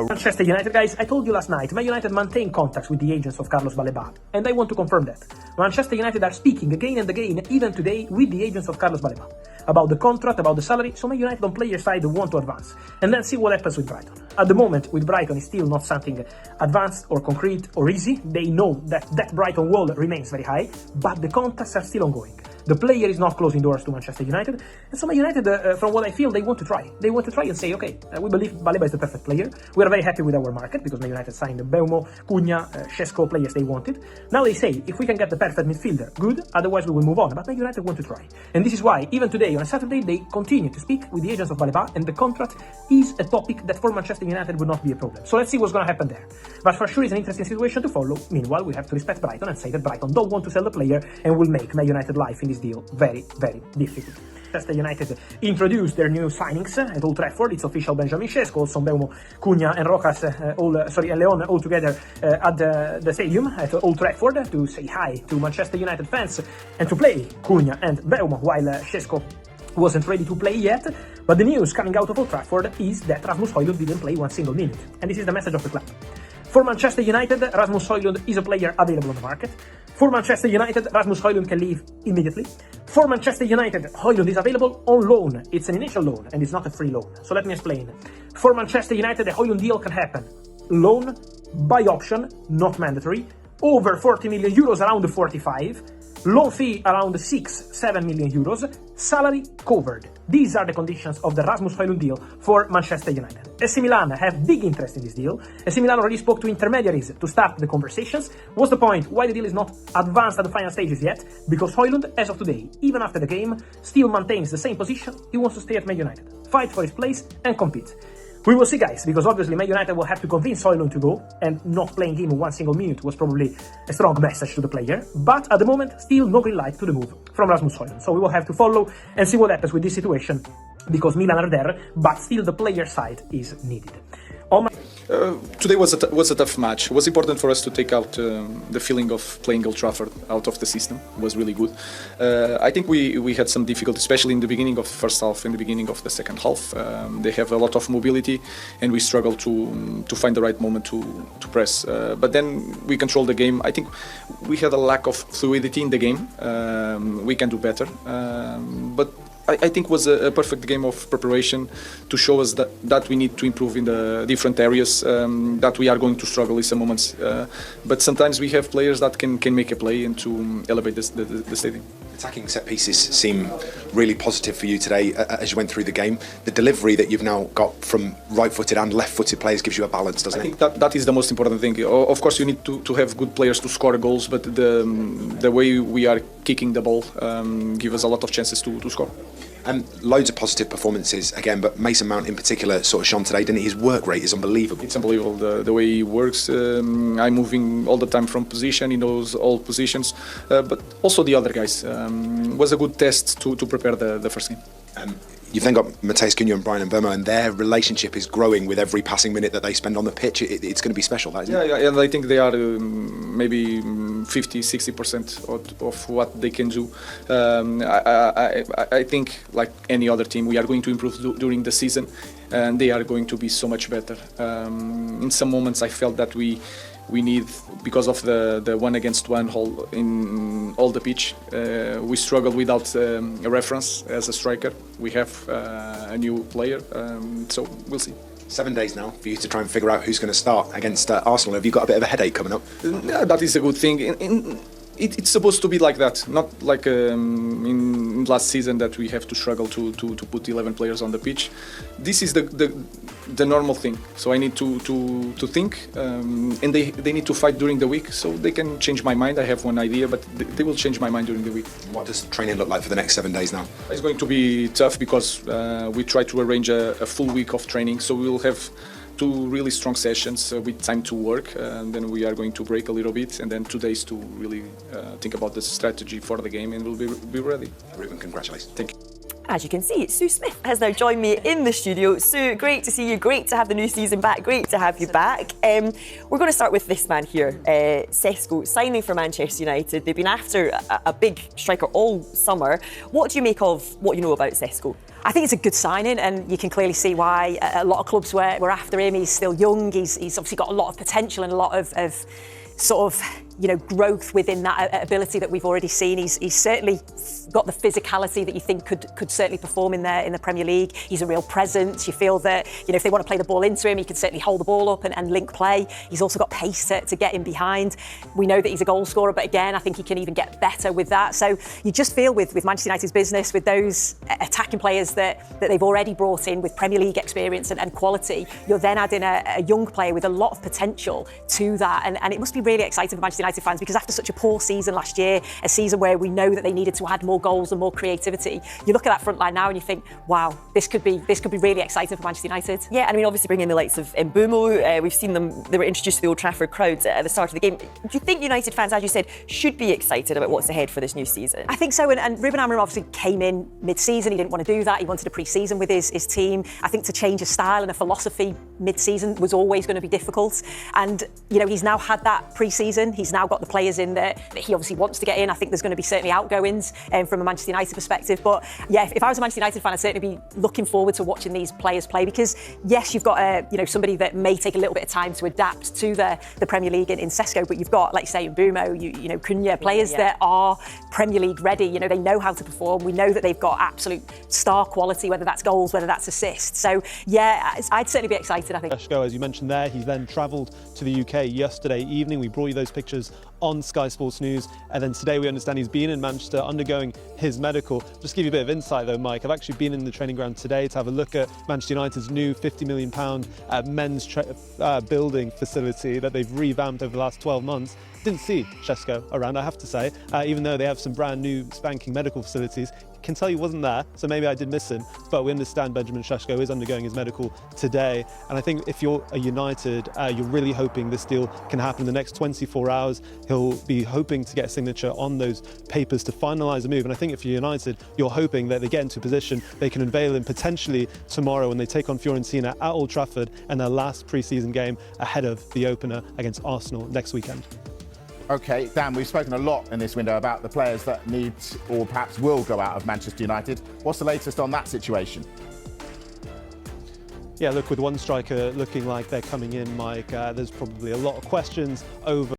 Manchester United, guys, I told you last night, Man United maintain contacts with the agents of Carlos Baleba, and I want to confirm that. Manchester United are speaking again and again, even today, with the agents of Carlos Baleba, about the contract, about the salary, so Man United on player side want to advance, and then see what happens with Brighton. At the moment, with Brighton, it's still not something advanced or concrete or easy. They know that Brighton wall remains very high, but the contacts are still ongoing. The player is not closing doors to Manchester United, and so Man United, from what I feel, they want to try. They want to try and say, okay, we believe Baleba is the perfect player. We are very happy with our market because Man United signed Beumo, Cunha, Šeško, players they wanted. Now they say, if we can get the perfect midfielder, good, otherwise we will move on. But Man United want to try. And this is why, even today, on a Saturday, they continue to speak with the agents of Baleba, and the contract is a topic that for Manchester United would not be a problem. So let's see what's going to happen there. But for sure, it's an interesting situation to follow. Meanwhile, we have to respect Brighton and say that Brighton don't want to sell the player and will make Man United life in this deal very, very difficult. Manchester United introduced their new signings at Old Trafford. It's official: Benjamin Šeško, also Beumo, Cunha and Rokas, and Leon all together at the stadium at Old Trafford to say hi to Manchester United fans and to play Cunha and Beumo while Šeško wasn't ready to play yet. But the news coming out of Old Trafford is that Rasmus Højlund didn't play one single minute. And this is the message of the club. For Manchester United, Rasmus Højlund is a player available on the market. For Manchester United, Rasmus Højlund can leave immediately. For Manchester United, Højlund is available on loan. It's an initial loan and it's not a free loan. So let me explain. For Manchester United, the Højlund deal can happen. Loan, by option, not mandatory. Over 40 million euros, around 45. Loan fee around 6-7 million euros. Salary covered. These are the conditions of the Rasmus Højlund deal for Manchester United. AC Milan have big interest in this deal. AC Milan already spoke to intermediaries to start the conversations. What's the point? Why the deal is not advanced at the final stages yet? Because Højlund, as of today, even after the game, still maintains the same position. He wants to stay at Man United, fight for his place and compete. We will see, guys, because obviously Man United will have to convince Højlund to go, and not playing him one single minute was probably a strong message to the player. But at the moment, still no green light to the move from Rasmus Højlund. So we will have to follow and see what happens with this situation, because Milan are there, but still the player side is needed. Today was a tough match. It was important for us to take out the feeling of playing Old Trafford out of the system. It was really good. I think we had some difficulty, especially in the beginning of the first half and the beginning of the second half. They have a lot of mobility, and we struggled to find the right moment to press. But then we controlled the game. I think we had a lack of fluidity in the game. We can do better. But I think it was a perfect game of preparation to show us that we need to improve in the different areas, that we are going to struggle in some moments. But sometimes we have players that can make a play and to elevate the stadium. Attacking set pieces seem really positive for you today as you went through the game. The delivery that you've now got from right-footed and left-footed players gives you a balance, doesn't it? I think that is the most important thing. Of course, you need to have good players to score goals, but the way we are kicking the ball gives us a lot of chances to score. Loads of positive performances again, but Mason Mount in particular sort of shone today, didn't he? His work rate is unbelievable. It's unbelievable the way he works. I'm moving all the time from position. He knows all positions, but also the other guys. Was a good test to prepare the first game. You've then got Matheus Cunha and Brian Mbeumo, and their relationship is growing with every passing minute that they spend on the pitch. It's going to be special, that, isn't it? Yeah, and I think they are maybe 50-60% of what they can do. I think, like any other team, we are going to improve during the season, and they are going to be so much better. In some moments, I felt that we need, because of the one-against-one in all the pitch, we struggle without a reference as a striker. We have a new player, so we'll see. 7 days now for you to try and figure out who's going to start against Arsenal. Have you got a bit of a headache coming up? Yeah, that is a good thing. It's supposed to be like that, not like in last season that we have to struggle to put 11 players on the pitch. This is the normal thing. So I need to think, and they need to fight during the week, so they can change my mind. I have one idea, but they will change my mind during the week. What does training look like for the next 7 days now? It's going to be tough because we try to arrange a full week of training, so we will have 2 really strong sessions with time to work, and then we are going to break a little bit, and then 2 days to really think about the strategy for the game, and we'll be ready. Ruben, congratulations. Thank you. As you can see, Sue Smith has now joined me in the studio. Sue, great to see you, great to have the new season back, great to have you back. We're going to start with this man here, Šeško, signing for Manchester United. They've been after a big striker all summer. What do you make of what you know about Šeško? I think it's a good signing, and you can clearly see why a lot of clubs were after him. He's still young. He's obviously got a lot of potential and a lot of sort of, you know, growth within that ability that we've already seen. He's certainly got the physicality that you think could certainly perform in the Premier League. He's a real presence. You feel that, you know, if they want to play the ball into him, he can certainly hold the ball up and link play. He's also got pace to get in behind. We know that he's a goal scorer, but again, I think he can even get better with that. So you just feel with Manchester United's business, with those attacking players that they've already brought in with Premier League experience and quality, you're then adding a young player with a lot of potential to that. And it must be really exciting for Manchester United fans, because after such a poor season last year, a season where we know that they needed to add more goals and more creativity, you look at that front line now and you think, wow, this could be really exciting for Manchester United. Yeah, and I mean, obviously bringing in the likes of Mbeumo, we've seen them, they were introduced to the Old Trafford crowds at the start of the game. Do you think United fans, as you said, should be excited about what's ahead for this new season? I think so, and Ruben Amorim obviously came in mid-season. He didn't want to do that. He wanted a pre-season with his team. I think to change a style and a philosophy mid-season was always going to be difficult. And, you know, he's now had that pre-season. He's now got the players in there that he obviously wants to get in. I think there's going to be certainly outgoings from a Manchester United perspective. But yeah, if I was a Manchester United fan, I'd certainly be looking forward to watching these players play, because yes, you've got somebody that may take a little bit of time to adapt to the Premier League in Sesko, but you've got, like you say, Mbeumo, you know, Cunha, players that are Premier League ready. You know, they know how to perform. We know that they've got absolute star quality, whether that's goals, whether that's assists. So yeah, I'd certainly be excited, I think. Sesko, as you mentioned there, he then travelled to the UK yesterday evening. We brought you those pictures on Sky Sports News, and then today we understand he's been in Manchester undergoing his medical. Just to give you a bit of insight though, Mike, I've actually been in the training ground today to have a look at Manchester United's new £50 million men's building facility that they've revamped over the last 12 months. Didn't see Sesko around, I have to say, even though they have some brand new spanking medical facilities. Can tell he wasn't there, so maybe I did miss him, but we understand Benjamin Sesko is undergoing his medical today, and I think if you're a United, you're really hoping this deal can happen in the next 24 hours. He'll be hoping to get a signature on those papers to finalise the move, and I think if you're United, you're hoping that they get into a position they can unveil him potentially tomorrow when they take on Fiorentina at Old Trafford in their last pre-season game ahead of the opener against Arsenal next weekend. OK, Dan, we've spoken a lot in this window about the players that need or perhaps will go out of Manchester United. What's the latest on that situation? Yeah, look, with one striker looking like they're coming in, Mike, there's probably a lot of questions over